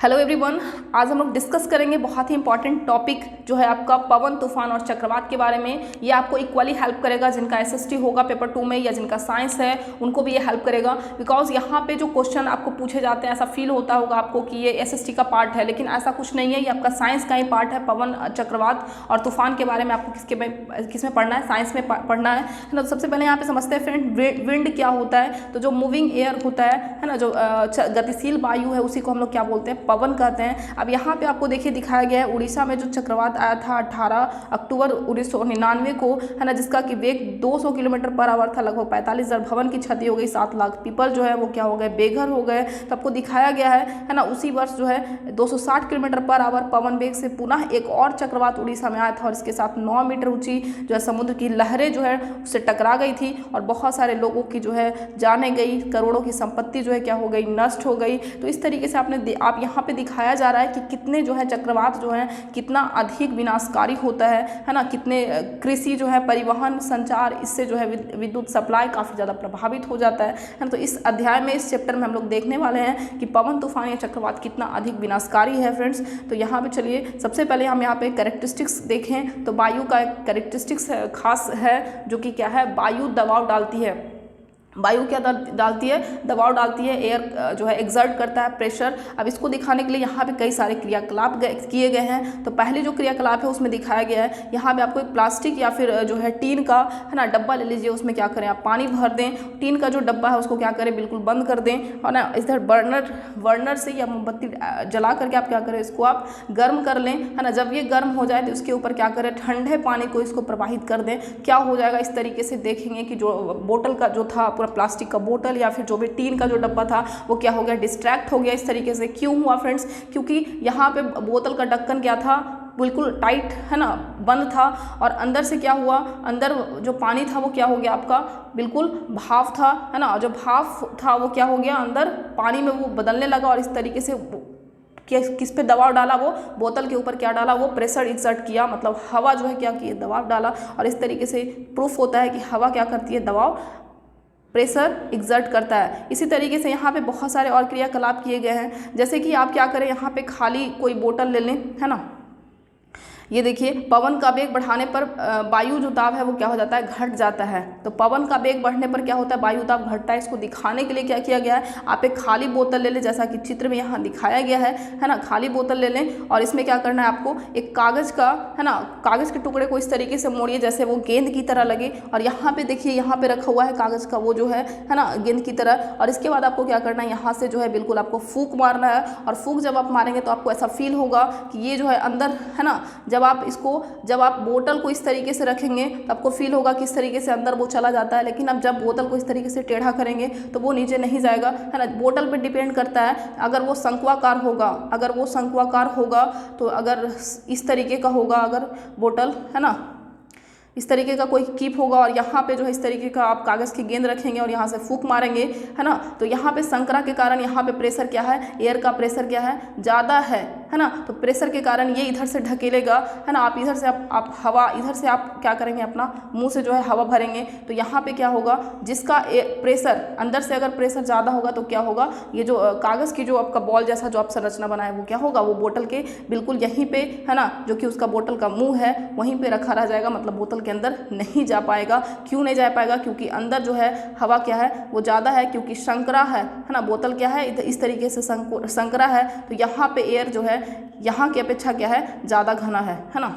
Hello everyone, आज हम लोग डिस्कस करेंगे बहुत ही इंपॉर्टेंट टॉपिक जो है आपका पवन, तूफान और चक्रवात के बारे में। ये आपको इक्वली हेल्प करेगा जिनका एसएसटी होगा पेपर 2 में या जिनका साइंस है उनको भी ये हेल्प करेगा। बिकॉज यहाँ पे जो क्वेश्चन आपको पूछे जाते हैं ऐसा फील होता होगा आपको कि ये एसएसटी का पार्ट है, लेकिन ऐसा कुछ नहीं है। ये आपका साइंस का ही पार्ट है। पवन, चक्रवात और तूफान के बारे में आपको किस में पढ़ना है, साइंस में पढ़ना है ना। तो सबसे पहले यहाँ पे समझते हैं फ्रेंड, विंड क्या होता है। तो जो मूविंग एयर होता है ना, जो गतिशील वायु है उसी को हम लोग क्या बोलते हैं, पवन कहते हैं। अब यहाँ पे आपको देखिए दिखाया गया है उड़ीसा में जो चक्रवात आया था 18 अक्टूबर 1999 को, है ना, जिसका कि वेग 200 किलोमीटर पर आवर था। लगभग 45,000 भवन की क्षति हो गई, 7 लाख पीपल जो है वो क्या हो गए, बेघर हो गए। तो आपको दिखाया गया है ना। उसी वर्ष जो है 260 किलोमीटर पर आवर पवन वेग से पुनः एक और चक्रवात उड़ीसा में आया था और इसके साथ 9 मीटर ऊंची जो है समुद्र की लहरें जो है उससे टकरा गई थी और बहुत सारे लोगों की जो है जाने गई, करोड़ों की संपत्ति जो है क्या हो गई, नष्ट हो गई। तो इस तरीके से आप यहाँ पे दिखाया जा रहा है कि कितने जो है चक्रवात जो है कितना अधिक विनाशकारी होता है ना। कितने कृषि जो है, परिवहन, संचार, इससे जो है विद्युत सप्लाई काफ़ी ज़्यादा प्रभावित हो जाता है ना। तो इस अध्याय में, इस चैप्टर में हम लोग देखने वाले हैं कि पवन, तूफान या चक्रवात कितना अधिक विनाशकारी है फ्रेंड्स। तो यहाँ पे चलिए सबसे पहले हम यहाँ पे कैरेक्टरिस्टिक्स देखें तो वायु का एक कैरेक्टरिस्टिक्स खास है जो कि क्या है, वायु दबाव डालती है। वायु क्या डालती है, दबाव डालती है। एयर जो है एग्जर्ट करता है प्रेशर। अब इसको दिखाने के लिए यहाँ पे कई सारे क्रियाकलाप किए गए हैं। तो पहले जो क्रियाकलाप है उसमें दिखाया गया है, यहाँ पे आपको एक प्लास्टिक या फिर जो है टीन का, है ना, डब्बा ले लीजिए। उसमें क्या करें, आप पानी भर दें। टीन का जो डब्बा है उसको क्या करें, बिल्कुल बंद कर दें और ना इधर बर्नर से या मोमबत्ती जला करके आप क्या करें, इसको आप गर्म कर लें, है ना। जब ये गर्म हो जाए तो इसके ऊपर क्या करें, ठंडे पानी को इसको प्रवाहित कर दें। क्या हो जाएगा, इस तरीके से देखेंगे कि जो बोतल का जो था, प्लास्टिक का बोतल या फिर जो भी टीन का जो डब्बा था वो क्या हो गया, डिस्ट्रैक्ट हो गया इस तरीके से। क्यों हुआ फ्रेंड्स, क्योंकि यहाँ पे बोतल का ढक्कन क्या था, बिल्कुल टाइट, है ना, बंद था। और अंदर से क्या हुआ, अंदर जो पानी था वो क्या हो गया, आपका बिल्कुल भाप था, है ना। जो भाप था वो क्या हो गया, अंदर पानी में वो बदलने लगा और इस तरीके से किस पे दबाव डाला, वो बोतल के ऊपर क्या डाला, वो प्रेशर एक्सर्ट किया, मतलब हवा जो है क्या की, दबाव डाला। और इस तरीके से प्रूफ होता है कि हवा क्या करती है, दबाव, प्रेशर एक्सर्ट करता है। इसी तरीके से यहाँ पे बहुत सारे और क्रियाकलाप किए गए हैं। जैसे कि आप क्या करें, यहाँ पे खाली कोई बोतल ले लें, है ना। ये देखिए, पवन का वेग बढ़ाने पर वायु जो दाब है वो क्या हो जाता है, घट जाता है। तो पवन का वेग बढ़ने पर क्या होता है, वायु दाब घटता है। इसको दिखाने के लिए क्या किया गया है, आप एक खाली बोतल ले लें, जैसा कि चित्र में यहाँ दिखाया गया है ना। खाली बोतल ले लें और इसमें क्या करना है, आपको एक कागज़ का, है ना, कागज़ के टुकड़े को इस तरीके से मोड़िए जैसे वो गेंद की तरह लगे। और यहाँ पे देखिए, यहाँ पे रखा हुआ है कागज़ का वो जो है ना, गेंद की तरह। और इसके बाद आपको क्या करना है, यहाँ से जो है बिल्कुल आपको फूंक मारना है। और फूंक जब आप मारेंगे तो आपको ऐसा फील होगा कि ये जो है अंदर, है ना, जब आप बोतल को इस तरीके से रखेंगे तो आपको फील होगा कि इस तरीके से अंदर वो चला जाता है। लेकिन अब जब बोतल को इस तरीके से टेढ़ा करेंगे तो वो नीचे नहीं जाएगा, है ना। बोतल पे डिपेंड करता है, अगर वो शंक्वाकार होगा तो अगर इस तरीके का होगा, अगर बोतल, है ना, इस तरीके का कोई कीप होगा और यहाँ पे जो है इस तरीके का आप कागज़ की गेंद रखेंगे और यहाँ से फूंक मारेंगे, है ना। तो यहाँ पे संकरा के कारण यहाँ पे प्रेशर क्या है, एयर का प्रेशर क्या है, ज़्यादा है ना। तो प्रेशर के कारण ये इधर से ढकेलेगा, है ना। आप इधर से आप हवा, इधर से आप क्या करेंगे, अपना मुंह से जो है हवा भरेंगे। तो यहाँ पे क्या होगा, जिसका प्रेशर, अंदर से अगर प्रेशर ज़्यादा होगा तो क्या होगा, ये जो कागज़ की जो आपका बॉल जैसा जो आप संरचना बनाए वो क्या होगा, वो बोतल के बिल्कुल यहीं पे, है ना, जो कि उसका बोतल का मुँह है वहीं पर रखा रह जाएगा, मतलब बोतल के अंदर नहीं जा पाएगा। क्यों नहीं जा पाएगा, क्योंकि अंदर जो है हवा क्या है, वो ज़्यादा है, क्योंकि संकरा है ना। बोतल क्या है, इस तरीके से संकरा है। तो यहाँ पे एयर जो है यहाँ की अपेक्षा क्या है, ज़्यादा घना है ना।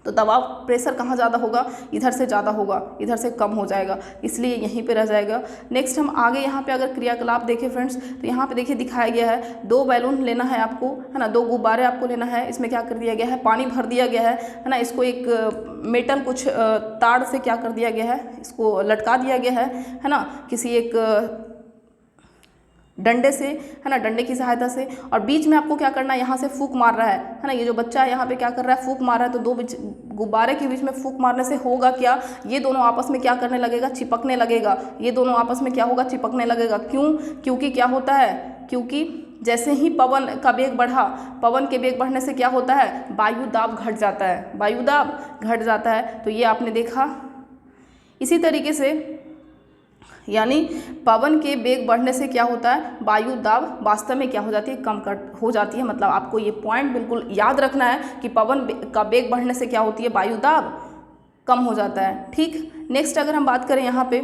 तो दबाव, प्रेशर कहाँ ज़्यादा होगा, इधर से ज़्यादा होगा, इधर से कम हो जाएगा, इसलिए यहीं पे रह जाएगा। नेक्स्ट हम आगे यहाँ पे अगर क्रियाकलाप देखें फ्रेंड्स, तो यहाँ पे देखिए दिखाया गया है 2 बैलून लेना है आपको, है ना, 2 गुब्बारे आपको लेना है। इसमें क्या कर दिया गया है, पानी भर दिया गया है ना। इसको एक मेटल कुछ तार से क्या कर दिया गया है, इसको लटका दिया गया है ना, किसी एक डंडे से, है ना, डंडे की सहायता से। और बीच में आपको क्या करना है, यहाँ से फूंक मार रहा है ना। ये जो बच्चा है यहाँ पे क्या कर रहा है, फूंक मार रहा है। तो 2 गुब्बारे के बीच में फूंक मारने से होगा क्या, ये दोनों आपस में क्या करने लगेगा, चिपकने लगेगा। ये दोनों आपस में क्या होगा, चिपकने लगेगा। क्यों, क्योंकि क्या होता है, क्योंकि जैसे ही पवन का वेग बढ़ा, पवन के वेग बढ़ने से क्या होता है, वायु दाब घट जाता है, वायु दाब घट जाता है। तो ये आपने देखा। इसी तरीके से यानी पवन के वेग बढ़ने से क्या होता है, वायु दाब वास्तव में क्या हो जाती है, कम हो जाती है। मतलब आपको ये पॉइंट बिल्कुल याद रखना है कि पवन का वेग बढ़ने से क्या होती है, वायु दाब कम हो जाता है। ठीक, नेक्स्ट अगर हम बात करें यहाँ पे,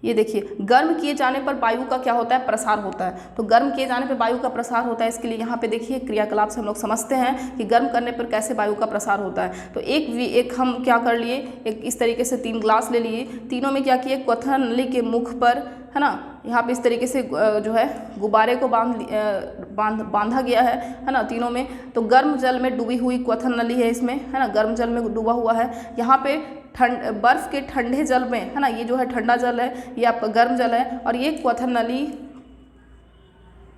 ये देखिए गर्म किए जाने पर वायु का क्या होता है, प्रसार होता है। तो गर्म किए जाने पर वायु का प्रसार होता है, इसके लिए यहाँ पे देखिए क्रियाकलाप से हम लोग समझते हैं कि गर्म करने पर कैसे वायु का प्रसार होता है। तो एक हम क्या कर लिए, एक इस तरीके से 3 ग्लास ले लिए, तीनों में क्या किए, क्वथन नली के मुख पर, है ना, यहाँ पे इस तरीके से जो है गुब्बारे को बांधा गया है ना, तीनों में। तो गर्म जल में डूबी हुई क्वथन नली है इसमें, है ना, गर्म जल में डूबा हुआ है। यहाँ पे बर्फ़ के ठंडे जल में, है ना, ये जो है ठंडा जल है, ये आपका गर्म जल है, और ये क्वथन नली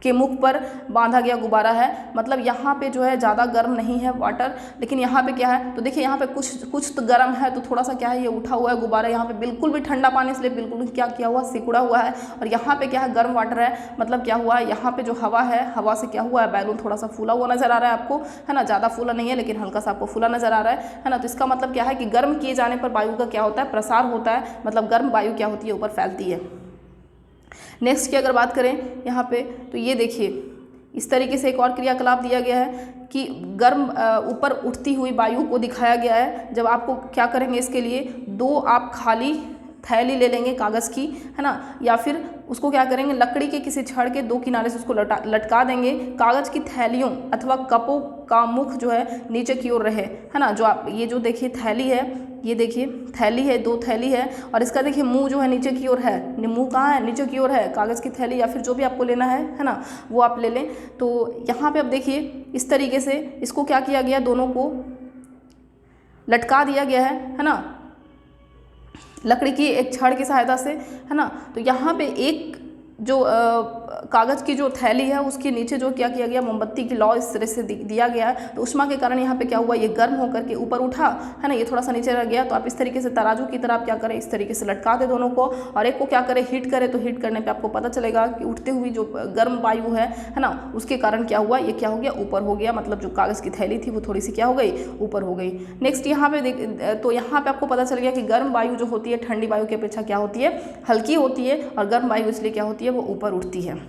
के मुख पर बांधा गया गुब्बारा है। मतलब यहाँ पे जो है ज़्यादा गर्म नहीं है वाटर, लेकिन यहाँ पे क्या है, तो देखिए यहाँ पे कुछ तो गर्म है, तो थोड़ा सा क्या है, ये उठा हुआ है गुब्बारा, यहाँ पे बिल्कुल भी ठंडा पानी इसलिए बिल्कुल क्या किया हुआ, सिकुड़ा हुआ है। और यहाँ पे क्या है, गर्म वाटर है, मतलब क्या हुआ है, यहाँ पे जो हवा है, हवा से क्या हुआ है, बैलून थोड़ा सा फूला हुआ नजर आ रहा है आपको, है ना, ज़्यादा फूला नहीं है लेकिन हल्का सा आपको फूला नजर आ रहा है ना। तो इसका मतलब क्या है कि गर्म किए जाने पर वायु का क्या होता है, प्रसार होता है, मतलब गर्म वायु क्या होती है, ऊपर फैलती है। नेक्स्ट की अगर बात करें यहाँ पे, तो ये देखिए इस तरीके से एक और क्रियाकलाप दिया गया है कि गर्म ऊपर उठती हुई वायु को दिखाया गया है। जब आपको क्या करेंगे, इसके लिए 2 आप खाली थैली ले लेंगे कागज़ की, है ना, या फिर उसको क्या करेंगे, लकड़ी के किसी छड़ के 2 किनारे से उसको लटका देंगे। कागज़ की थैलियों अथवा कपों का मुख जो है नीचे की ओर रहे, है ना। जो आप ये जो देखिए थैली है, ये देखिए थैली है, 2 थैली है, और इसका देखिए मुंह जो है नीचे की ओर है, मुंह कहाँ है, नीचे की ओर है। कागज़ की थैली या फिर जो भी आपको लेना है ना, वो आप ले लें। तो यहाँ पे अब देखिए इस तरीके से इसको क्या किया गया, दोनों को लटका दिया गया है ना, लकड़ी की एक छड़ की सहायता से, है ना। तो यहाँ पे एक जो कागज़ की जो थैली है उसके नीचे जो क्या किया गया, मोमबत्ती की लौ इस तरह से दिया गया है। तो उष्मा के कारण यहाँ पे क्या हुआ, ये गर्म होकर के ऊपर उठा, है ना, ये थोड़ा सा नीचे रह गया। तो आप इस तरीके से तराजू की तरह आप क्या करें, इस तरीके से लटका दें दोनों को, और एक को क्या करें, हीट करें। तो हीट करने पर आपको पता चलेगा कि उठते हुई जो गर्म वायु है ना, उसके कारण क्या हुआ, ये क्या हो गया, ऊपर हो गया। मतलब जो कागज़ की थैली थी वो थोड़ी सी क्या हो गई, ऊपर हो गई। नेक्स्ट यहाँ पे तो यहाँ पे आपको पता चल गया कि गर्म वायु जो होती है ठंडी वायु की अपेक्षा क्या होती है, हल्की होती है, और गर्म वायु इसलिए क्या होती है, वो ऊपर उठती है।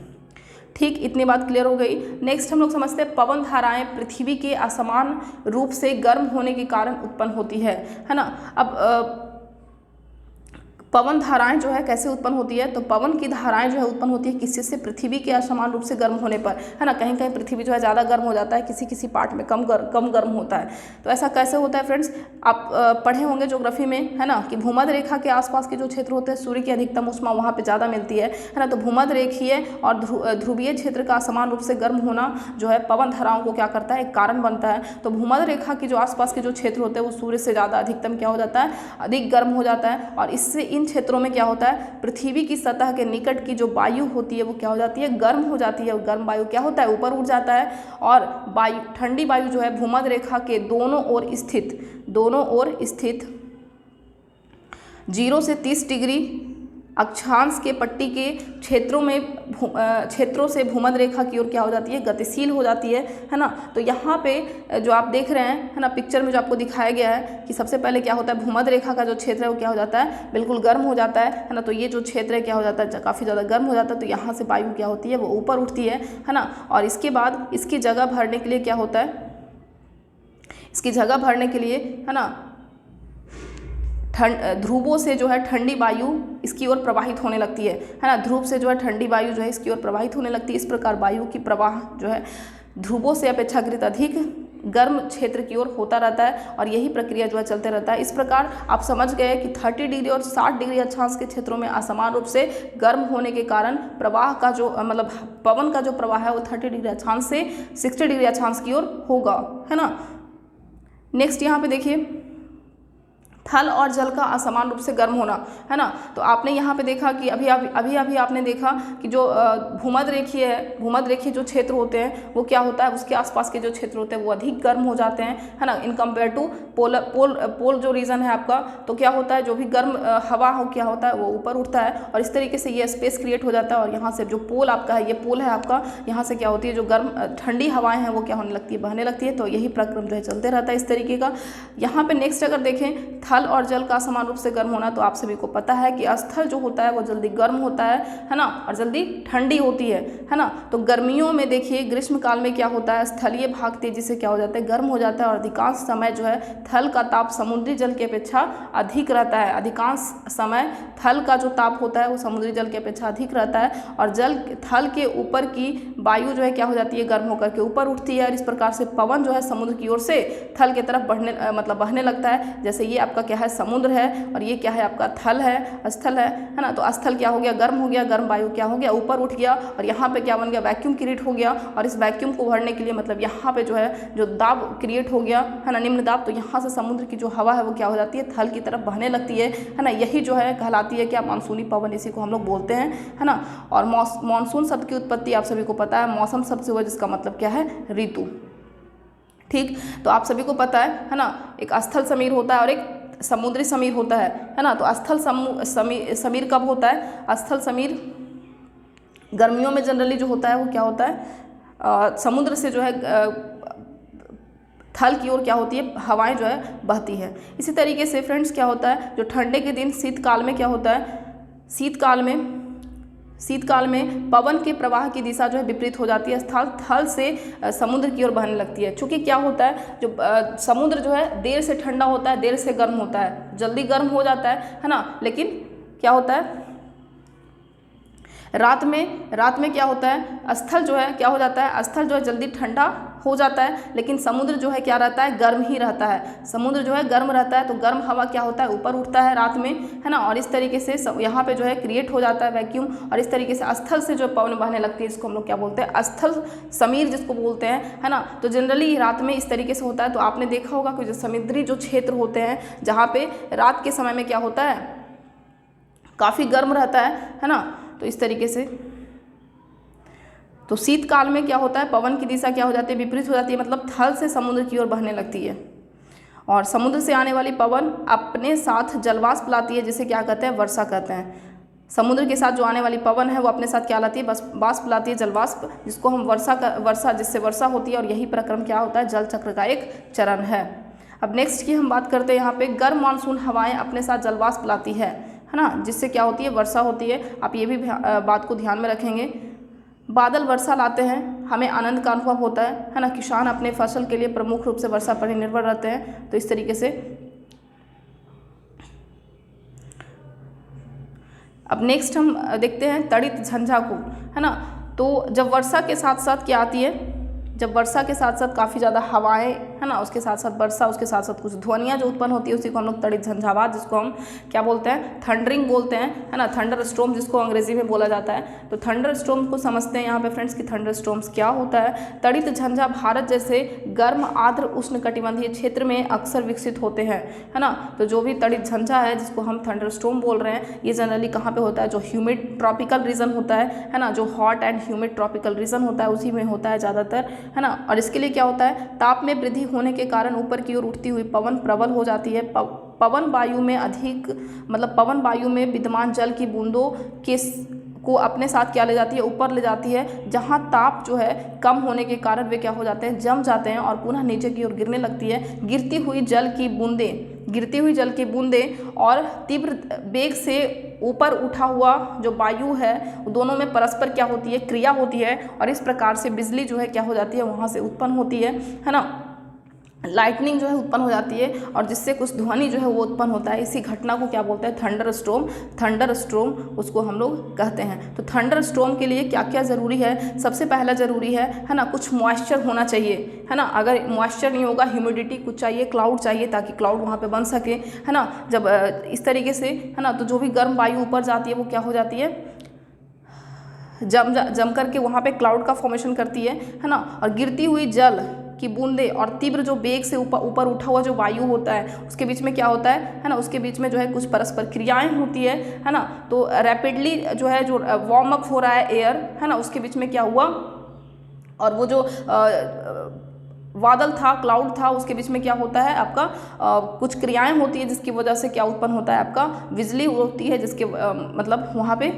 ठीक, इतनी बात क्लियर हो गई। नेक्स्ट हम लोग समझते हैं पवन धाराएं पृथ्वी के असमान रूप से गर्म होने के कारण उत्पन्न होती है ना। अब पवन धाराएं जो है कैसे उत्पन्न होती है, तो पवन की धाराएं जो है उत्पन्न होती है किससे से, पृथ्वी के असमान रूप से गर्म होने पर, है ना। कहीं कहीं पृथ्वी जो है ज़्यादा गर्म हो जाता है, किसी किसी पार्ट में कम गर्म होता है। तो ऐसा कैसे होता है फ्रेंड्स, आप पढ़े होंगे ज्योग्राफी में, है ना, कि भूमध्य रेखा के आसपास के जो क्षेत्र होते हैं सूर्य की अधिकतम ऊष्मा वहाँ पर ज़्यादा मिलती है ना। तो भूमध्य रेखीय और ध्रुवीय क्षेत्र का असमान रूप से गर्म होना जो है पवन धाराओं को क्या करता है, एक कारण बनता है। तो भूमध्य रेखा के जो आसपास के जो क्षेत्र होते हैं वो सूर्य से ज़्यादा अधिकतम क्या हो जाता है, अधिक गर्म हो जाता है। और इससे क्षेत्रों में क्या होता है, पृथ्वी की सतह के निकट की जो वायु होती है वो क्या हो जाती है, गर्म हो जाती है। और गर्म वायु क्या होता है, ऊपर उठ जाता है। और वायु ठंडी वायु जो है भूमध्य रेखा के दोनों ओर स्थित 0 से 30 डिग्री अक्षांश के पट्टी के क्षेत्रों से भूमध्य रेखा की ओर क्या हो जाती है, गतिशील हो जाती है ना। तो यहाँ पे जो आप देख रहे हैं, है ना, पिक्चर में जो आपको दिखाया गया है कि सबसे पहले क्या होता है, भूमध्य रेखा का जो क्षेत्र है वो क्या हो जाता है, बिल्कुल गर्म हो जाता है ना। तो ये जो क्षेत्र है क्या हो जाता है, काफ़ी ज़्यादा गर्म हो जाता है। तो यहाँ से वायु क्या होती है, वो ऊपर उठती है ना। और इसके बाद इसकी जगह भरने के लिए क्या होता है, इसकी जगह भरने के लिए, है ना, ध्रुवों से जो है ठंडी वायु इसकी ओर प्रवाहित होने लगती है ना। ध्रुव से जो है ठंडी वायु जो है इसकी ओर प्रवाहित होने लगती है। इस प्रकार वायु की प्रवाह जो है ध्रुवों से अपेक्षाकृत अधिक गर्म क्षेत्र की ओर होता रहता है, और यही प्रक्रिया जो है चलते रहता है। इस प्रकार आप समझ गए कि 30 डिग्री और 60 डिग्री अक्षांश के क्षेत्रों में असमान रूप से गर्म होने के कारण प्रवाह का जो मतलब पवन का जो प्रवाह है वो 30 डिग्री अक्षांश से 60 डिग्री अक्षांश की ओर होगा, है ना। नेक्स्ट यहाँ पे देखिए थल और जल का असमान रूप से गर्म होना, है ना। तो आपने यहाँ पे देखा कि अभी आपने देखा कि जो भूमध्य रेखीय जो क्षेत्र होते हैं वो क्या होता है, उसके आसपास के जो क्षेत्र होते हैं वो अधिक गर्म हो जाते हैं, है ना, इन कंपेयर टू पोल जो रीजन है आपका। तो क्या होता है, जो भी गर्म हवा हो क्या होता है वो ऊपर उठता है, और इस तरीके से ये स्पेस क्रिएट हो जाता है। और यहाँ से जो पोल आपका है, ये पोल है आपका, यहाँ से क्या होती है, जो गर्म ठंडी हवाएं हैं वो क्या होने लगती है, बहने लगती है। तो यही प्रक्रम जो है चलते रहता है इस तरीके का। यहाँ पे नेक्स्ट अगर देखें थल और जल का समान रूप से गर्म होना, तो आप सभी को पता है कि स्थल जो होता है वो जल्दी गर्म होता है ना, और जल्दी ठंडी होती है ना। तो गर्मियों में देखिए ग्रीष्म काल में क्या होता है, स्थलीय भाग तेजी से क्या हो जाता है, गर्म हो जाता है, और अधिकांश समय जो है थल का ताप समुद्री जल की अपेक्षा अधिक रहता है। अधिकांश समय थल का जो ताप होता है वो समुद्री जल की अपेक्षा अधिक रहता है, और जल थल के ऊपर की वायु जो है क्या हो जाती है, गर्म होकर के ऊपर उठती है, और इस प्रकार से पवन जो है समुद्र की ओर से थल की तरफ बहने लगता है। जैसे ये आपका क्या है, समुद्र है, और ये क्या है आपका थल है, स्थल है ना। तो स्थल क्या हो गया, गर्म हो गया, गर्म वायु क्या हो गया, ऊपर उठ गया, और यहाँ पे क्या बन गया, वैक्यूम क्रिएट हो गया, और इस वैक्यूम को भरने के लिए मतलब यहाँ पे जो है जो दाब क्रिएट हो गया है ना, निम्न दाब, तो यहाँ से समुद्र की जो हवा है वो क्या हो जाती है, थल की तरफ बहने लगती है ना। यही जो है कहलाती है क्या, मानसूनी पवन, इसी को हम लोग बोलते हैं, है ना। और मानसून शब्द की उत्पत्ति आप सभी को पता है, मौसम शब्द से हुआ, जिसका मतलब क्या है, ऋतु। ठीक, तो आप सभी को पता है ना, एक स्थल समीर होता है और एक समुद्री समीर होता है ना। तो स्थल समीर कब होता है, स्थल समीर गर्मियों में जनरली जो होता है वो क्या होता है, समुद्र से जो है थल की ओर क्या होती है, हवाएं जो है बहती है। इसी तरीके से फ्रेंड्स क्या होता है, जो ठंडे के दिन शीतकाल में क्या होता है, शीतकाल में पवन के प्रवाह की दिशा जो है विपरीत हो जाती है, थल से समुद्र की ओर बहने लगती है। चूँकि क्या होता है, जो समुद्र जो है देर से ठंडा होता है, देर से गर्म होता है, जल्दी गर्म हो जाता है ना। लेकिन क्या होता है, रात में क्या होता है, स्थल जो है क्या हो जाता है, स्थल जो है जल्दी ठंडा हो जाता है, लेकिन समुद्र जो है क्या रहता है, गर्म ही रहता है। समुद्र जो है गर्म रहता है, तो गर्म हवा क्या होता है, ऊपर उठता है रात में, है ना। और इस तरीके से यहाँ पे जो है क्रिएट हो जाता है वैक्यूम, और इस तरीके से स्थल से जो पवन बहने लगती है, इसको हम लोग क्या बोलते हैं, स्थल समीर जिसको बोलते हैं, है ना। तो जनरली रात में इस तरीके से होता है। तो आपने देखा होगा कि जो समुद्री जो क्षेत्र होते हैं, जहाँ पे रात के समय में क्या होता है, काफ़ी गर्म रहता है ना। तो इस तरीके से तो शीतकाल में क्या होता है, पवन की दिशा क्या हो जाती है, विपरीत हो जाती है, मतलब थल से समुद्र की ओर बहने लगती है, और समुद्र से आने वाली पवन अपने साथ जलवाष्प लाती है, जिसे क्या कहते हैं, वर्षा कहते हैं। समुद्र के साथ जो आने वाली पवन है वो अपने साथ क्या लाती है, बस वाष्प लाती है, जलवाष्प, जिसको हम जिससे वर्षा होती है, और यही प्रक्रम क्या होता है, जल चक्र का एक चरण है। अब नेक्स्ट की हम बात करते हैं, यहाँ पे गर्म मानसून हवाएं अपने साथ जलवाष्प लाती है ना, जिससे क्या होती है, वर्षा होती है। आप ये भी बात को ध्यान में रखेंगे। बादल वर्षा लाते हैं, हमें आनंद का अनुभव होता है ना। किसान अपने फसल के लिए प्रमुख रूप से वर्षा पर ही निर्भर रहते हैं। तो इस तरीके से अब नेक्स्ट हम देखते हैं तड़ित झंझा को, है ना। तो जब वर्षा के साथ साथ क्या आती है, जब वर्षा के साथ साथ काफ़ी ज़्यादा हवाएं, है ना, उसके साथ साथ वर्षा, उसके साथ साथ कुछ ध्वनियाँ जो उत्पन्न होती है, उसी को हम लोग तड़ित झंझावात, जिसको हम क्या बोलते हैं, थंडरिंग बोलते हैं, है ना। थंडर स्टॉर्म जिसको अंग्रेजी में बोला जाता है। तो थंडर स्टॉर्म को समझते हैं यहाँ पे फ्रेंड्स कि थंडर स्टॉर्म्स क्या होता है। तड़ित झंझा भारत जैसे गर्म आर्द्र उष्णकटिबंधीय क्षेत्र में अक्सर विकसित होते हैं, है ना। तो जो भी तड़ित झंझा है, जिसको हम थंडर स्टॉर्म बोल रहे हैं, ये जनरली कहाँ पे होता है, जो ह्यूमिड ट्रॉपिकल रीजन होता है ना, जो hot and humid tropical region होता है, उसी में होता है ज़्यादातर, है ना। और इसके लिए क्या होता है, ताप में वृद्धि होने के कारण ऊपर की ओर उठती हुई पवन प्रबल हो जाती है। पवन वायु में विद्यमान जल की बूंदों को अपने साथ क्या ले जाती है, ऊपर ले जाती है, जहां ताप जो है कम होने के कारण वे क्या हो जाते हैं, जम जाते हैं, और पुनः नीचे की ओर गिरने लगती है। गिरती हुई जल की बूंदें और तीव्र वेग से ऊपर उठा हुआ जो वायु है, दोनों में परस्पर क्या होती है, क्रिया होती है, और इस प्रकार से बिजली जो है क्या हो जाती है, वहाँ से उत्पन्न होती है ना। लाइटनिंग जो है उत्पन्न हो जाती है, और जिससे कुछ ध्वनि जो है वो उत्पन्न होता है। इसी घटना को क्या बोलते हैं, थंडर स्टॉर्म उसको हम लोग कहते हैं। तो थंडर स्टॉर्म के लिए क्या क्या ज़रूरी है, सबसे पहला ज़रूरी है ना, कुछ मॉइस्चर होना चाहिए, है ना। अगर मॉइस्चर नहीं होगा, ह्यूमिडिटी कुछ चाहिए, क्लाउड चाहिए, ताकि क्लाउड वहाँ पे बन सके, है ना। जब इस तरीके से, है ना, तो जो भी गर्म वायु ऊपर जाती है वो क्या हो जाती है, जम करके वहाँ पे क्लाउड का फॉर्मेशन करती है ना। और गिरती हुई जल की बूंदे और तीव्र जो वेग से ऊपर उठा हुआ जो वायु होता है, उसके बीच में क्या होता है ना, उसके बीच में जो है कुछ परस्पर क्रियाएं होती है ना। तो रैपिडली जो है, जो वार्म अप हो रहा है एयर, है ना, उसके बीच में क्या हुआ, और वो जो बादल था, क्लाउड था, उसके बीच में क्या होता है आपका, कुछ क्रियाएं होती है, जिसकी वजह से क्या उत्पन्न होता है, आपका बिजली होती है, जिसके मतलब वहाँ पे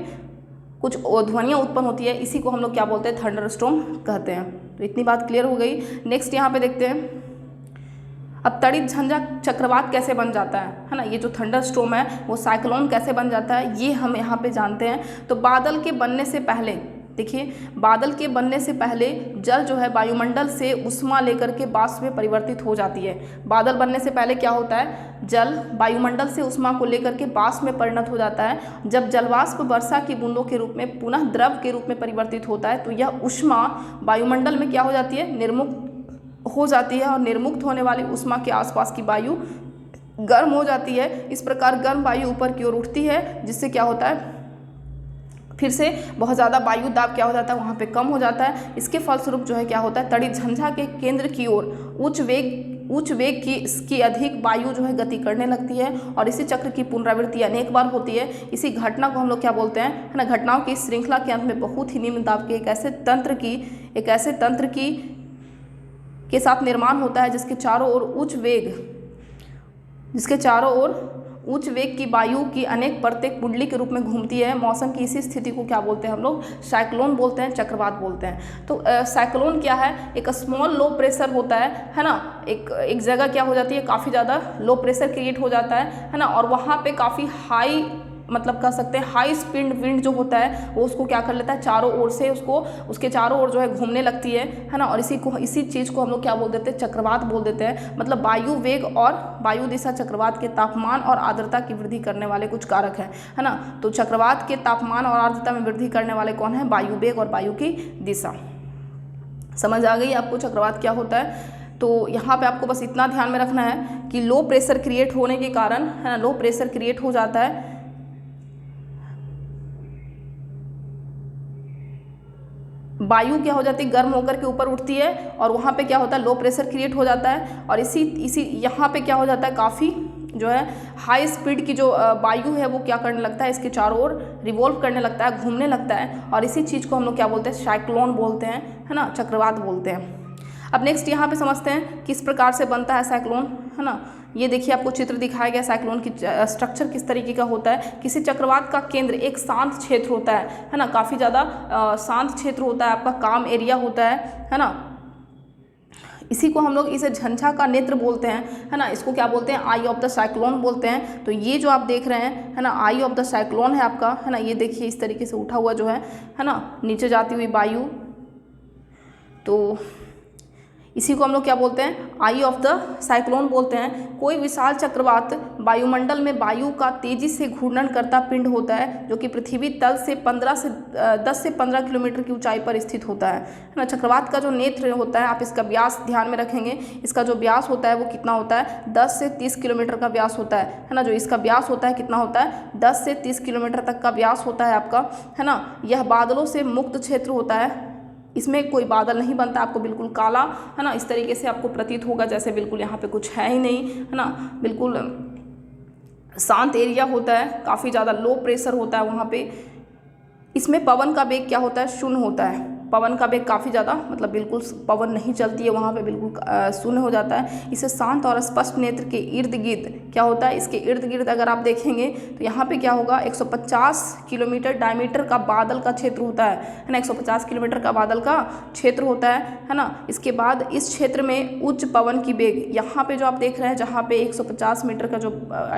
कुछ ध्वनियाँ उत्पन्न होती है। इसी को हम लोग क्या बोलते हैं, थंडर स्टॉर्म कहते हैं। तो इतनी बात क्लियर हो गई। नेक्स्ट यहाँ पे देखते हैं, अब तड़ित झंझा चक्रवात कैसे बन जाता है ना, ये जो थंडर स्टॉर्म है वो साइक्लोन कैसे बन जाता है, ये हम यहाँ पे जानते हैं। तो बादल के बनने से पहले देखिए, बादल के बनने से पहले जल जो है वायुमंडल से उष्मा लेकर के वाष्प में परिवर्तित हो जाती है। बादल बनने से पहले क्या होता है, जल वायुमंडल से उष्मा को लेकर के वाष्प में परिणत हो जाता है। जब जलवाष्प वर्षा की बूंदों के रूप में पुनः द्रव के रूप में परिवर्तित होता है तो यह उष्मा वायुमंडल में क्या हो जाती है, निर्मुक्त हो जाती है, और निर्मुक्त होने वाली उष्मा के आसपास की वायु गर्म हो जाती है। इस प्रकार गर्म वायु ऊपर की ओर उठती है, जिससे क्या होता है, फिर से बहुत ज़्यादा वायु दाब क्या हो जाता है, वहाँ पे कम हो जाता है। इसके फलस्वरूप जो है क्या होता है, तड़ित झंझा के केंद्र की ओर उच्च वेग की अधिक वायु जो है गति करने लगती है, और इसी चक्र की पुनरावृत्ति अनेक बार होती है। इसी घटना को हम लोग क्या बोलते हैं, है ना, घटनाओं की श्रृंखला के अंत में बहुत ही निम्न दाब के एक ऐसे तंत्र की के साथ निर्माण होता है जिसके चारों ओर उच्च वेग की वायु की अनेक परतें कुंडली के रूप में घूमती है। मौसम की इसी स्थिति को क्या बोलते हैं हम लोग, साइक्लोन बोलते हैं, चक्रवात बोलते हैं। तो साइक्लोन क्या है, एक स्मॉल लो प्रेशर होता है ना, एक जगह क्या हो जाती है, काफ़ी ज़्यादा लो प्रेशर क्रिएट हो जाता है ना, और वहाँ पे काफ़ी हाई मतलब कह सकते हैं हाई स्पीड विंड जो होता है वो उसको क्या कर लेता है, चारों ओर से उसके चारों ओर जो है घूमने लगती है ना, और इसी चीज़ को हम लोग क्या बोल देते हैं, चक्रवात बोल देते हैं। मतलब वायु वेग और वायु दिशा चक्रवात के तापमान और आर्द्रता की वृद्धि करने वाले कुछ कारक हैं, है ना। तो चक्रवात के तापमान और आर्द्रता में वृद्धि करने वाले कौन है, वायु वेग और वायु की दिशा। समझ आ गई आपको चक्रवात क्या होता है। तो यहाँ पे आपको बस इतना ध्यान में रखना है कि लो प्रेशर क्रिएट होने के कारण, है ना, लो प्रेशर क्रिएट हो जाता है, वायु क्या हो जाती है, गर्म होकर के ऊपर उठती है, और वहाँ पे क्या होता है, लो प्रेशर क्रिएट हो जाता है, और इसी यहाँ पे क्या हो जाता है, काफ़ी जो है हाई स्पीड की जो वायु है वो क्या करने लगता है, इसके चारों ओर रिवॉल्व करने लगता है, घूमने लगता है, और इसी चीज़ को हम लोग क्या बोलते हैं, साइक्लोन बोलते हैं, है ना, चक्रवात बोलते हैं। अब नेक्स्ट यहाँ पे समझते हैं किस प्रकार से बनता है साइक्लोन, है ना। ये देखिए आपको चित्र दिखाया गया साइक्लोन की स्ट्रक्चर किस तरीके का होता है। किसी चक्रवात का केंद्र एक शांत क्षेत्र होता है ना, काफ़ी ज़्यादा शांत क्षेत्र होता है, आपका काम एरिया होता है ना। इसी को हम लोग इसे झंझा का नेत्र बोलते हैं, है ना, इसको क्या बोलते हैं, आई ऑफ द साइक्लोन बोलते हैं। तो ये जो आप देख रहे हैं, है ना, आई ऑफ द साइक्लोन है आपका, है ना, ये देखिए इस तरीके से उठा हुआ जो है ना, नीचे जाती हुई वायु, तो इसी को हम लोग क्या बोलते हैं, आई ऑफ द साइक्लोन बोलते हैं। कोई विशाल चक्रवात वायुमंडल में वायु का तेजी से घूर्णन करता पिंड होता है, जो कि पृथ्वी तल से 10 से 15 किलोमीटर की ऊंचाई पर स्थित होता है ना। चक्रवात का जो नेत्र होता है, आप इसका व्यास ध्यान में रखेंगे, इसका जो व्यास होता है वो कितना होता है, 10 से 30 किलोमीटर का व्यास होता है ना। जो इसका व्यास होता है कितना होता है, 10 से 30 किलोमीटर तक का व्यास होता है आपका, है ना। यह बादलों से मुक्त क्षेत्र होता है, इसमें कोई बादल नहीं बनता, आपको बिल्कुल काला, है ना, इस तरीके से आपको प्रतीत होगा जैसे बिल्कुल यहाँ पे कुछ है ही नहीं, है ना, बिल्कुल शांत एरिया होता है, काफ़ी ज़्यादा लो प्रेशर होता है वहाँ पे। इसमें पवन का वेग क्या होता है, शून्य होता है। पवन का वेग काफ़ी ज़्यादा मतलब बिल्कुल पवन नहीं चलती है वहाँ पे, बिल्कुल शून्य हो जाता है। इसे शांत और स्पष्ट नेत्र के इर्द गिर्द क्या होता है, इसके इर्द गिर्द अगर आप देखेंगे तो यहाँ पे क्या होगा, 150 किलोमीटर डायमीटर का बादल का क्षेत्र होता है ना, 150 किलोमीटर का बादल का क्षेत्र होता है ना। इसके बाद इस क्षेत्र में उच्च पवन की वेग, यहाँ पे जो आप देख रहे हैं जहाँ पे 150 मीटर का जो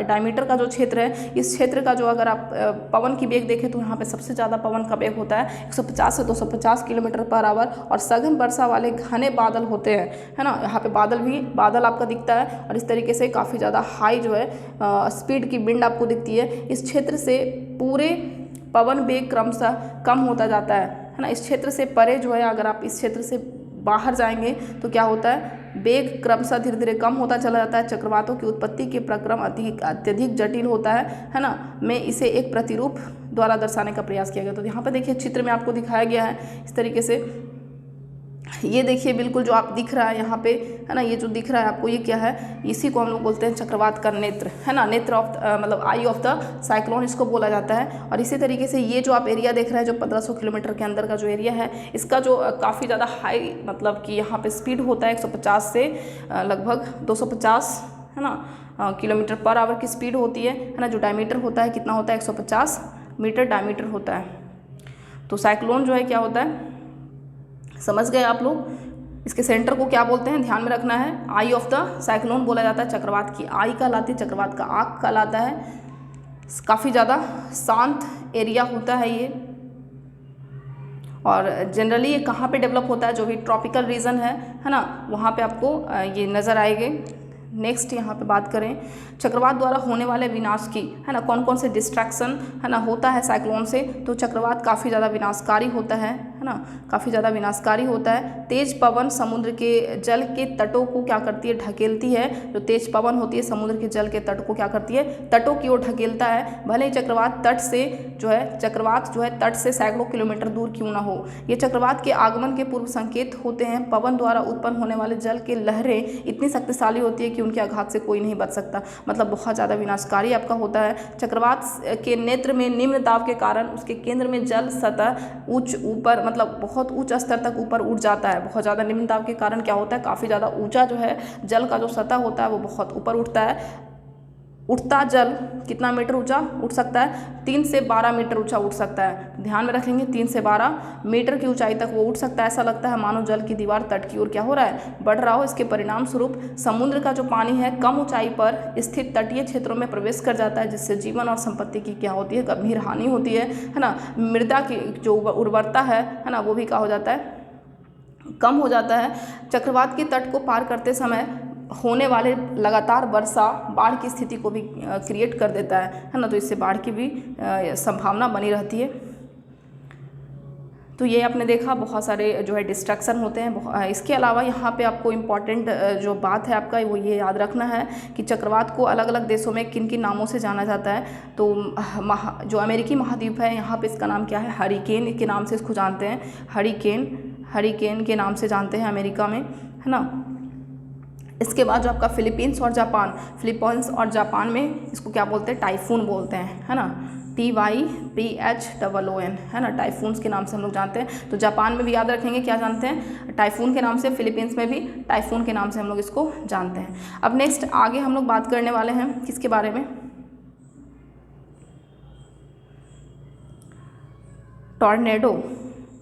डायमीटर का जो क्षेत्र है, इस क्षेत्र का जो अगर आप पवन की वेग देखें तो यहाँ पे सबसे ज़्यादा पवन का वेग होता है 150 से 250 किलोमीटर पर आवर, और सघन वर्षा वाले घने बादल होते हैं, है ना। यहाँ पे बादल आपका दिखता है, और इस तरीके से काफ़ी ज़्यादा हाई जो है स्पीड की विंड आपको दिखती है। इस क्षेत्र से पूरे पवन वेग क्रमशः कम होता जाता है ना। इस क्षेत्र से परे जो है, अगर आप इस क्षेत्र से बाहर जाएंगे तो क्या होता है, वेग क्रमशः धीरे धीरे कम होता चला जाता है। चक्रवातों की उत्पत्ति के प्रक्रम अत्यधिक जटिल होता है ना। मैं इसे एक प्रतिरूप द्वारा दर्शाने का प्रयास किया गया। तो यहाँ पर देखिए चित्र में आपको दिखाया गया है इस तरीके से, ये देखिए बिल्कुल जो आप दिख रहा है यहाँ पे, है ना, ये जो दिख रहा है आपको ये क्या है, इसी को हम लोग बोलते हैं चक्रवात का नेत्र, है ना। नेत्र ऑफ मतलब आई ऑफ द साइक्लोन इसको बोला जाता है। और इसी तरीके से ये जो आप एरिया देख रहे हैं, जो 1500 किलोमीटर के अंदर का जो एरिया है, इसका जो काफ़ी ज़्यादा हाई मतलब कि यहाँ पे स्पीड होता है 150 से लगभग 250, है ना, किलोमीटर पर आवर की स्पीड होती है ना। जो डायमीटर होता है कितना होता है, 150 मीटर डायमीटर होता है। तो साइक्लोन जो है क्या होता है, समझ गए आप लोग। इसके सेंटर को क्या बोलते हैं, ध्यान में रखना है, आई ऑफ द साइक्लोन बोला जाता है। चक्रवात की आई कहलाती है, चक्रवात का आँख कहलाता है। काफ़ी ज़्यादा शांत एरिया होता है ये, और जनरली ये कहाँ पे डेवलप होता है, जो भी ट्रॉपिकल रीजन है ना, वहाँ पे आपको ये नज़र आएंगे। नेक्स्ट यहाँ पे बात करें चक्रवात द्वारा होने वाले विनाश की, है ना, कौन कौन से डिस्ट्रैक्शन है ना होता है साइक्लोन से। तो चक्रवात काफ़ी ज़्यादा विनाशकारी होता है ना, काफ़ी ज़्यादा विनाशकारी होता है। तेज पवन समुद्र के जल के तटों को क्या करती है, ढकेलती है। जो तेज पवन होती है समुद्र के जल के तट को क्या करती है, तटों की ओर ढकेलता है। भले ही चक्रवात तट जो है तट से सैकड़ों किलोमीटर दूर क्यों ना हो। ये चक्रवात के आगमन के पूर्व संकेत होते हैं। पवन द्वारा उत्पन्न होने वाले जल के लहरें इतनी शक्तिशाली होती है कि उनके आघात से कोई नहीं बच सकता, मतलब बहुत ज़्यादा विनाशकारी आपका होता है। चक्रवात के नेत्र में निम्न दाब के कारण उसके केंद्र में जल सतह ऊपर मतलब बहुत उच्च स्तर तक ऊपर उठ जाता है। बहुत ज़्यादा निम्न दाब के कारण क्या होता है, काफ़ी ज़्यादा ऊंचा जो है जल का जो सतह होता है वो बहुत ऊपर उठता है। उठता जल कितना मीटर ऊंचा उठ सकता है, 3 से 12 मीटर ऊंचा उठ सकता है। ध्यान में रखेंगे 3 से 12 मीटर की ऊंचाई तक वो उठ सकता है। ऐसा लगता है मानो जल की दीवार तट की ओर क्या हो रहा है, बढ़ रहा हो। इसके परिणाम स्वरूप समुद्र का जो पानी है कम ऊंचाई पर स्थित तटीय क्षेत्रों में प्रवेश कर जाता है, जिससे जीवन और संपत्ति की क्या होती है, गंभीर हानि होती है ना। मृदा की जो उर्वरता है ना, वो भी क्या हो जाता है, कम हो जाता है। चक्रवात के तट को पार करते समय होने वाले लगातार वर्षा बाढ़ की स्थिति को भी क्रिएट कर देता है ना, तो इससे बाढ़ की भी संभावना बनी रहती है। तो ये आपने देखा बहुत सारे जो है डिस्ट्रैक्शन होते हैं। इसके अलावा यहाँ पे आपको इम्पॉर्टेंट जो बात है आपका वो ये याद रखना है कि चक्रवात को अलग अलग देशों में किन किन नामों से जाना जाता है। तो जो अमेरिकी महाद्वीप है यहाँ पे इसका नाम क्या है, हरिकेन के नाम से इसको जानते हैं। हरिकेन के नाम से जानते हैं अमेरिका में, है ना। इसके बाद जो आपका फिलीपींस और जापान में इसको क्या बोलते हैं, टाइफून बोलते हैं, है ना, TYPHOON, है ना, टाइफून्स के नाम से हम लोग जानते हैं। तो जापान में भी याद रखेंगे क्या जानते हैं, टाइफून के नाम से। फिलीपींस में भी टाइफून के नाम से हम लोग इसको जानते हैं। अब नेक्स्ट आगे हम लोग बात करने वाले हैं किसके बारे में, टॉर्नेडो।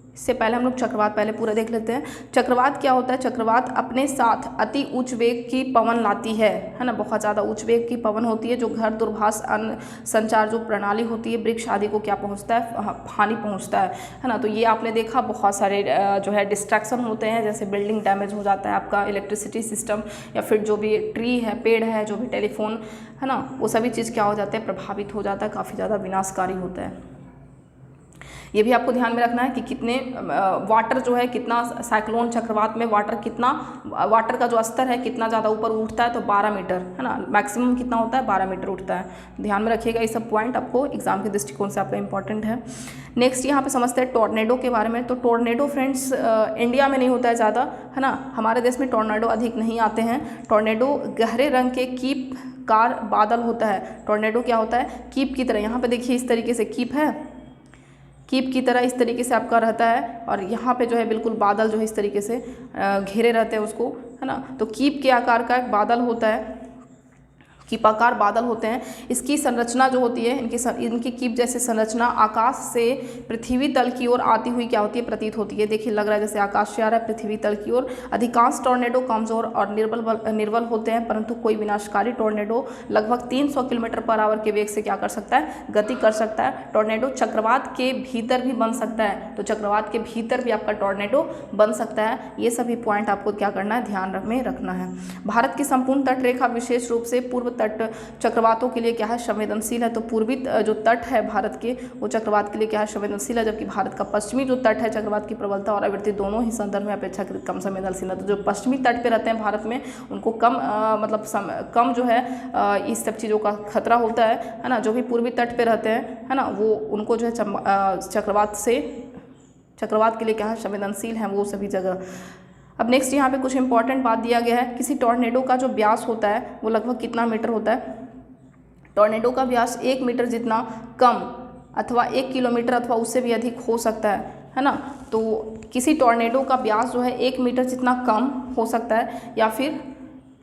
इससे पहले हम लोग चक्रवात पहले पूरा देख लेते हैं। चक्रवात क्या होता है, चक्रवात अपने साथ अति उच्च वेग की पवन लाती है ना, बहुत ज़्यादा उच्च वेग की पवन होती है, जो घर, दूरभाष, अन्य संचार जो प्रणाली होती है, वृक्ष आदि को क्या पहुंचता है, हानि पहुंचता है ना। तो ये आपने देखा बहुत सारे जो है डिस्ट्रैक्शन होते हैं, जैसे बिल्डिंग डैमेज हो जाता है आपका, इलेक्ट्रिसिटी सिस्टम, या फिर जो भी ट्री है, पेड़ है, जो भी टेलीफोन है ना, वो सभी चीज़ क्या हो जाते हैं, प्रभावित हो जाता है, काफ़ी ज़्यादा विनाशकारी होता है। ये भी आपको ध्यान में रखना है कि कितने वाटर जो है, कितना साइक्लोन चक्रवात में वाटर का जो स्तर है कितना ज़्यादा ऊपर उठता है, तो 12 मीटर, है ना, मैक्सिमम कितना होता है, 12 मीटर उठता है। ध्यान में रखिएगा, ये सब पॉइंट आपको एग्जाम के दृष्टिकोण से आपका इंपॉर्टेंट है। नेक्स्ट यहाँ पे समझते हैं टॉर्नेडो के बारे में। तो टॉर्नेडो फ्रेंड्स इंडिया में नहीं होता है ज़्यादा, है ना, हमारे देश में टॉर्नेडो अधिक नहीं आते हैं। टॉर्नेडो गहरे रंग के कीप कार बादल होता है। टॉर्नेडो क्या होता है, कीप की तरह, यहाँ पे देखिए इस तरीके से कीप है, कीप की तरह इस तरीके से आपका रहता है, और यहाँ पे जो है बिल्कुल बादल जो है इस तरीके से घेरे रहते हैं उसको, है ना। तो कीप के आकार का एक बादल होता है, कीपाकार बादल होते हैं। इसकी संरचना जो होती है, इनकी कीप जैसे संरचना आकाश से पृथ्वी तल की ओर आती हुई क्या होती है, प्रतीत होती है। देखिए लग रहा है जैसे आकाश से आ रहा है पृथ्वी तल की ओर। अधिकांश टॉर्नेडो कमजोर और निर्बल होते हैं, परंतु कोई विनाशकारी टॉर्नेडो लगभग 300 किलोमीटर पर आवर के वेग से क्या कर सकता है, गति कर सकता है। टॉर्नेडो चक्रवात के भीतर भी बन सकता है, तो चक्रवात के भीतर भी आपका टॉर्नेडो बन सकता है। ये सभी पॉइंट आपको क्या करना है, ध्यान में रखना है। भारत की संपूर्ण तटरेखा विशेष रूप से पूर्व तट चक्रवातों के लिए क्या है, संवेदनशील है। तो पूर्वी जो तट है भारत के, वो चक्रवात के लिए क्या है, संवेदनशील है, जबकि भारत का पश्चिमी जो तट है चक्रवात की प्रबलता और आवृत्ति दोनों ही संदर्भ में अपेक्षाकृत कम संवेदनशील है। तो जो पश्चिमी तट पे रहते हैं भारत में, उनको कम जो है इस सब चीज़ों का खतरा होता है ना। जो भी पूर्वी तट पे रहते हैं, है ना, वो उनको जो है चक्रवात के लिए क्या है, संवेदनशील हैं वो सभी जगह। अब नेक्स्ट यहाँ पे कुछ इंपॉर्टेंट बात दिया गया है। किसी टॉर्नेडो का जो व्यास होता है वो लगभग कितना मीटर होता है। टॉर्नेडो का व्यास 1 मीटर जितना कम अथवा 1 किलोमीटर अथवा उससे भी अधिक हो सकता है ना। तो किसी टॉर्नेडो का व्यास जो है 1 मीटर जितना कम हो सकता है, या फिर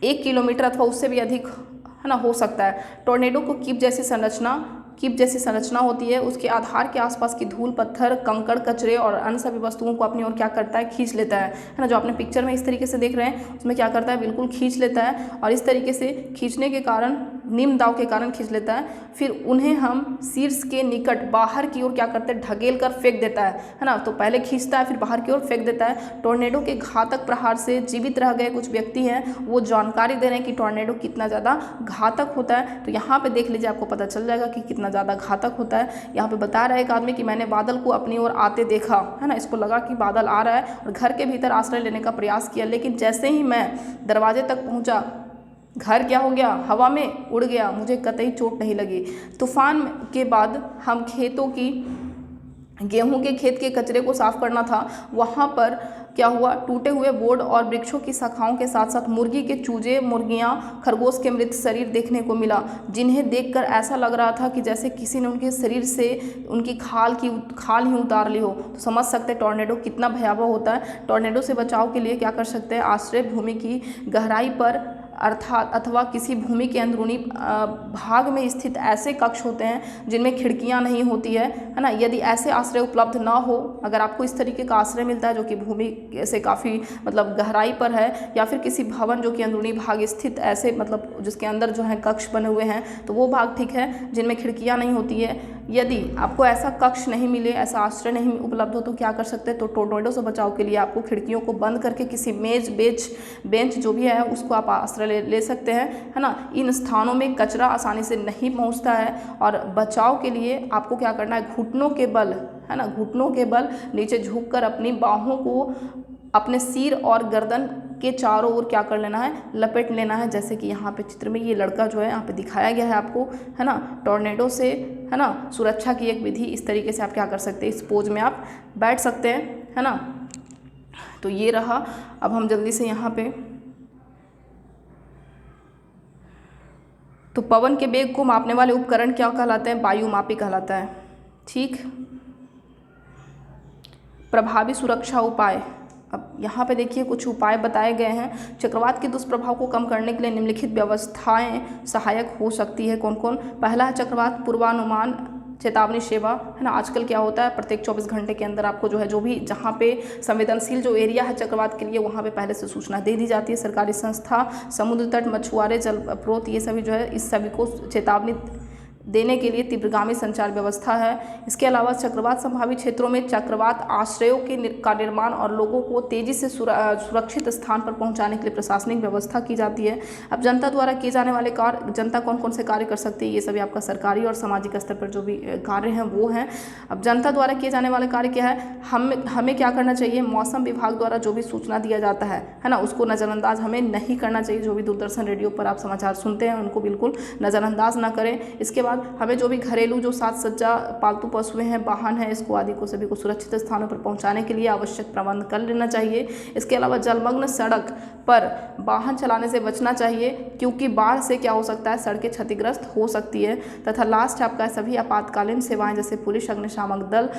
1 किलोमीटर अथवा उससे भी अधिक, है ना, हो सकता है। टॉर्नेडो को कीप जैसी संरचना कीप जैसी संरचना होती है, उसके आधार के आसपास की धूल, पत्थर, कंकड़, कचरे और अन्य सभी वस्तुओं को अपनी ओर क्या करता है, खींच लेता है ना। जो आपने पिक्चर में इस तरीके से देख रहे हैं उसमें क्या करता है, बिल्कुल खींच लेता है, और इस तरीके से खींचने के कारण, निम्न दाव के कारण खींच लेता है। फिर उन्हें हम शीर्ष के निकट बाहर की ओर क्या करते हैं, ढकेल कर फेंक देता है ना। तो पहले खींचता है फिर बाहर की ओर फेंक देता है। टॉर्नेडो के घातक प्रहार से जीवित रह गए कुछ व्यक्ति हैं, वो जानकारी दे रहे हैं कि टॉर्नेडो कितना ज़्यादा घातक होता है। तो यहाँ पे देख लीजिए, आपको पता चल जाएगा कि कितना ज़्यादा घातक होता है। यहाँ पे बता रहा है एक आदमी कि मैंने बादल को अपनी ओर आते देखा, है ना। इसको लगा कि बादल आ रहा है और घर के भीतर आश्रय लेने का प्रयास किया, लेकिन जैसे ही मैं दरवाजे तक पहुँचा, घर क्या हो गया, हवा में उड़ गया, मुझे कतई चोट नहीं लगी। तूफान के बाद हम खेतों की, गेहूं के खेत के कचरे को साफ करना था, वहाँ पर क्या हुआ, टूटे हुए बोर्ड और वृक्षों की शाखाओं के साथ साथ मुर्गी के चूजे, मुर्गियां, खरगोश के मृत शरीर देखने को मिला, जिन्हें देखकर ऐसा लग रहा था कि जैसे किसी ने उनके शरीर से उनकी खाल ही उतार ली हो। तो समझ सकते हैं टॉर्नेडो कितना भयावह होता है। टॉर्नेडो से बचाव के लिए क्या कर सकते हैं, आश्रय भूमि की गहराई पर अर्थात अथवा किसी भूमि के अंदरूनी भाग में स्थित ऐसे कक्ष होते हैं जिनमें खिड़कियां नहीं होती है ना। यदि ऐसे आश्रय उपलब्ध ना हो, अगर आपको इस तरीके का आश्रय मिलता है जो कि भूमि से काफ़ी मतलब गहराई पर है, या फिर किसी भवन जो कि अंदरूनी भाग स्थित ऐसे मतलब जिसके अंदर जो है कक्ष बने हुए हैं, तो वो भाग ठीक है जिनमें खिड़कियाँ नहीं होती है। यदि आपको ऐसा कक्ष नहीं मिले, ऐसा आश्रय नहीं उपलब्ध हो, तो क्या कर सकते हैं, तो टॉर्नेडो से बचाव के लिए आपको खिड़कियों को बंद करके किसी मेज, बेंच जो भी है उसको आप आश्रय ले सकते हैं, है ना। इन स्थानों में कचरा आसानी से नहीं पहुंचता है। और बचाव के लिए आपको क्या करना है, घुटनों के बल, है ना, घुटनों के बल नीचे झुककर अपनी बाहों को अपने सिर और गर्दन के चारों ओर क्या कर लेना है, लपेट लेना है। जैसे कि यहाँ पे चित्र में ये लड़का जो है यहाँ पे दिखाया गया है आपको, है ना। टॉर्नेडो से, है ना, सुरक्षा की एक विधि, इस तरीके से आप क्या कर सकते हैं, इस पोज में आप बैठ सकते हैं, है ना। तो ये रहा। अब हम जल्दी से यहाँ पे, तो पवन के वेग को मापने वाले उपकरण क्या कहलाते हैं, वायुमापी कहलाता है। ठीक, प्रभावी सुरक्षा उपाय। अब यहाँ पे देखिए कुछ उपाय बताए गए हैं। चक्रवात के दुष्प्रभाव को कम करने के लिए निम्नलिखित व्यवस्थाएं सहायक हो सकती है। कौन कौन, पहला है चक्रवात पूर्वानुमान चेतावनी सेवा, है ना। आजकल क्या होता है, प्रत्येक 24 घंटे के अंदर आपको जो है, जो भी जहाँ पे संवेदनशील जो एरिया है चक्रवात के लिए, वहाँ पे पहले से सूचना दे दी जाती है। सरकारी संस्था, समुद्र तट, मछुआरे, जल स्रोत, ये सभी जो है, इस सभी को चेतावनी देने के लिए तीव्रगामी संचार व्यवस्था है। इसके अलावा चक्रवात संभावित क्षेत्रों में चक्रवात आश्रयों का निर्माण और लोगों को तेजी से सुरक्षित स्थान पर पहुंचाने के लिए प्रशासनिक व्यवस्था की जाती है। अब जनता द्वारा किए जाने वाले कार्य, जनता कौन कौन से कार्य कर सकती है, ये सभी आपका सरकारी और सामाजिक स्तर पर जो भी कार्य हैं वो हैं। अब जनता द्वारा किए जाने वाले कार्य क्या है, हमें क्या करना चाहिए, मौसम विभाग द्वारा जो भी सूचना दिया जाता है ना, उसको नज़रअंदाज हमें नहीं करना चाहिए। जो भी दूरदर्शन, रेडियो पर आप समाचार सुनते हैं उनको बिल्कुल नज़रअंदाज ना करें। इसके बाद हमें जो भी घरेलू जो साज सज्जा पालतू पशुएं हैं, वाहन है, इसको आदि को सभी को सुरक्षित स्थानों पर पहुंचाने के लिए आवश्यक प्रबंध कर लेना चाहिए। इसके अलावा जलमग्न सड़क पर वाहन चलाने से बचना चाहिए, क्योंकि बाढ़ से क्या हो सकता है, सड़कें क्षतिग्रस्त हो सकती है। तथा लास्ट आपका सभी आपातकालीन सेवाएं जैसे पुलिस, अग्निशामक दल,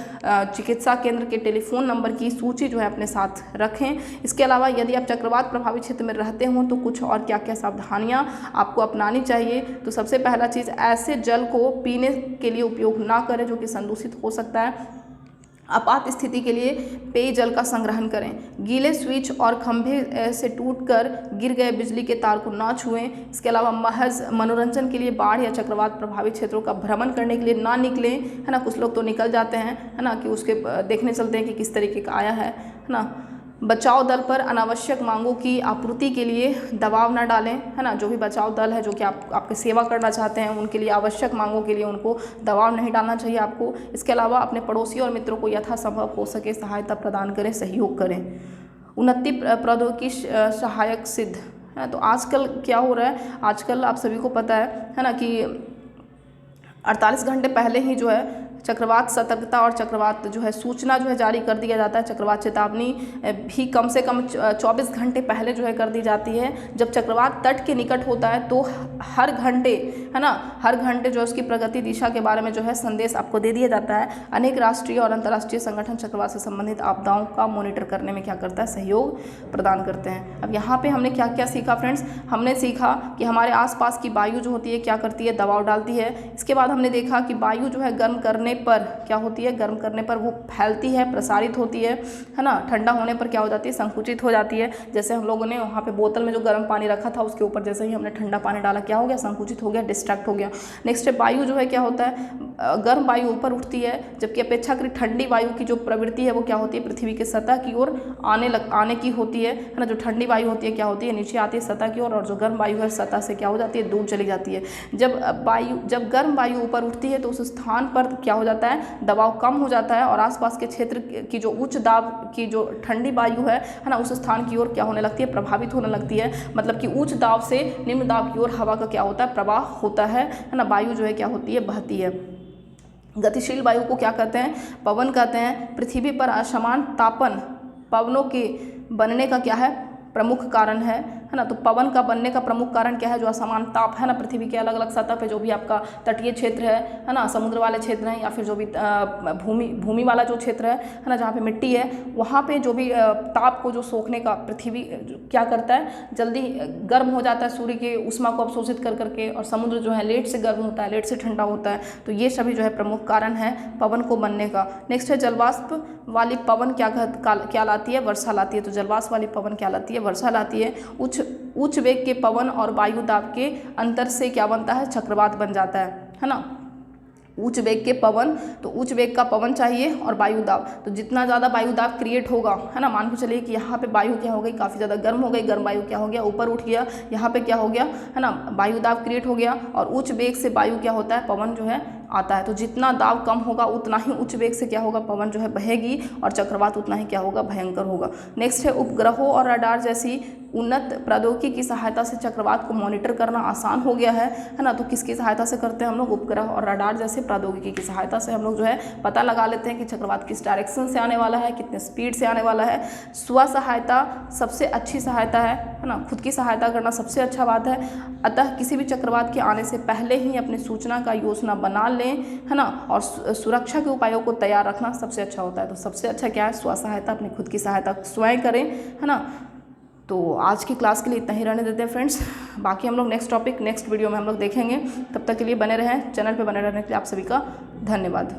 चिकित्सा केंद्र के टेलीफोन नंबर की सूची जो है अपने साथ रखें। इसके अलावा यदि आप चक्रवात प्रभावित क्षेत्र में रहते हों तो कुछ और क्या क्या सावधानियां आपको अपनानी चाहिए। तो सबसे पहला चीज़, ऐसे जल को पीने के लिए उपयोग ना करें जो कि संदूषित हो सकता है। आपात स्थिति के लिए पेयजल का संग्रहण करें। गीले स्विच और खंभे से टूटकर गिर गए बिजली के तार को ना छुएं। इसके अलावा महज मनोरंजन के लिए बाढ़ या चक्रवात प्रभावित क्षेत्रों का भ्रमण करने के लिए ना निकलें, है ना। कुछ लोग तो निकल जाते हैं, है ना, कि उसके देखने चलते हैं कि किस तरीके का आया है ना। बचाव दल पर अनावश्यक मांगों की आपूर्ति के लिए दबाव न डालें, है ना। जो भी बचाव दल है जो कि आपकी सेवा करना चाहते हैं, उनके लिए आवश्यक मांगों के लिए उनको दबाव नहीं डालना चाहिए आपको। इसके अलावा अपने पड़ोसियों और मित्रों को यथासंभव हो सके सहायता प्रदान करें, सहयोग करें। उन्नति प्रौद्योगिकी सहायक सिद्ध है। तो आजकल क्या हो रहा है, आजकल आप सभी को पता है ना, कि 48 घंटे पहले ही जो है चक्रवात सतर्कता और चक्रवात जो है सूचना जो है जारी कर दिया जाता है। चक्रवात चेतावनी भी कम से कम 24 घंटे पहले जो है कर दी जाती है। जब चक्रवात तट के निकट होता है तो हर घंटे, है ना, हर घंटे जो उसकी प्रगति दिशा के बारे में जो है संदेश आपको दे दिया जाता है। अनेक राष्ट्रीय और अंतर्राष्ट्रीय संगठन चक्रवात से संबंधित आपदाओं का मॉनिटर करने में क्या करता है, सहयोग प्रदान करते हैं। अब यहाँ पे हमने क्या क्या सीखा फ्रेंड्स, हमने सीखा कि हमारे आसपास की वायु जो होती है क्या करती है, दबाव डालती है। इसके बाद हमने देखा कि वायु जो है गर्म करने पर क्या होती है, गर्म करने पर वो फैलती है, प्रसारित होती है ना। ठंडा होने पर क्या हो जाती है, संकुचित हो जाती है। जैसे हम लोगों ने वहाँ पे बोतल में जो गर्म पानी रखा था उसके ऊपर जैसे ही हमने ठंडा पानी डाला क्या हो गया, संकुचित हो गया, डिस्ट्रैक्ट हो गया। नेक्स्ट है वायु जो है क्या होता है, गर्म वायु ऊपर उठती है, जबकि अपेक्षाकृत ठंडी वायु की जो प्रवृत्ति है वो क्या होती है, पृथ्वी के सतह की ओर आने की होती है ना। जो ठंडी वायु होती है क्या होती है, नीचे आती है सतह की ओर, और जो गर्म वायु है सतह से क्या हो जाती है, दूर चली जाती है। जब गर्म वायु ऊपर उठती है तो उस स्थान पर क्या हो जाता है, दबाव कम हो जाता है और आसपास के क्षेत्र की जो उच्च दाब की जो ठंडी वायु है ना, उस स्थान की ओर क्या होने लगती है, प्रभावित होने लगती है। मतलब कि उच्च दाब से निम्न दाब की ओर हवा का क्या होता है, प्रवाह होता है ना। वायु जो है क्या होती है, बहती है। गतिशील वायु को क्या कहते हैं, पवन कहते हैं। पृथ्वी पर असमान तापन पवनों के बनने का क्या है, प्रमुख कारण है ना। तो पवन का बनने का प्रमुख कारण क्या है, जो असमान ताप है ना, पृथ्वी के अलग अलग सतह पे जो भी आपका तटीय क्षेत्र है ना, समुद्र वाले क्षेत्र हैं या फिर जो भी भूमि वाला जो क्षेत्र है ना, जहाँ पे मिट्टी है वहाँ पे जो भी ताप को जो सोखने का पृथ्वी क्या करता है, जल्दी गर्म हो जाता है सूर्य के उष्मा को अवशोषित कर करके, और समुद्र जो है लेट से गर्म होता है, लेट से ठंडा होता है। तो ये सभी जो है प्रमुख कारण है पवन को बनने का। नेक्स्ट है जलवाष्प वाली पवन क्या लाती है, वर्षा लाती है। तो जलवाष्प वाली पवन क्या लाती है, वर्षा लाती है। उच्च वेग के पवन और वायु दाब के अंतर से क्या बनता है, चक्रवात बन जाता है ना। उच्च वेग के पवन, तो उच्च वेग का पवन चाहिए और वायु दाब, तो जितना ज़्यादा वायु दाब क्रिएट होगा, है ना, मान के चलिए कि यहाँ पे वायु क्या हो गई, काफ़ी ज़्यादा गर्म हो गई, गर्म वायु क्या हो गया, ऊपर उठ गया, यहाँ पे क्या हो गया, है ना, वायु दाब क्रिएट हो गया, और उच्च वेग से वायु क्या होता है, पवन जो है आता है। तो जितना दाब कम होगा उतना ही उच्च वेग से क्या होगा, पवन जो है बहेगी, और चक्रवात उतना ही क्या होगा, भयंकर होगा। नेक्स्ट है उपग्रहों और रडार जैसी उन्नत प्रौद्योगिकी की सहायता से चक्रवात को मॉनिटर करना आसान हो गया है ना। तो किसकी सहायता से करते हैं हम लोग, उपग्रह और रडार जैसे प्रौद्योगिकी की सहायता से हम लोग जो है पता लगा लेते हैं कि चक्रवात किस डायरेक्शन से आने वाला है, कितने स्पीड से आने वाला है। स्व सहायता सबसे अच्छी सहायता है ना, खुद की सहायता करना सबसे अच्छा बात है। अतः किसी भी चक्रवात के आने से पहले ही अपनी सूचना का योजना बना लें, है ना, और सुरक्षा के उपायों को तैयार रखना सबसे अच्छा होता है। तो सबसे अच्छा क्या है, स्व सहायता, अपनी खुद की सहायता स्वयं करें, है ना। तो आज की क्लास के लिए इतना ही रहने देते हैं फ्रेंड्स, बाकी हम लोग नेक्स्ट टॉपिक नेक्स्ट वीडियो में हम लोग देखेंगे। तब तक के लिए बने रहें, चैनल पे बने रहने के लिए आप सभी का धन्यवाद।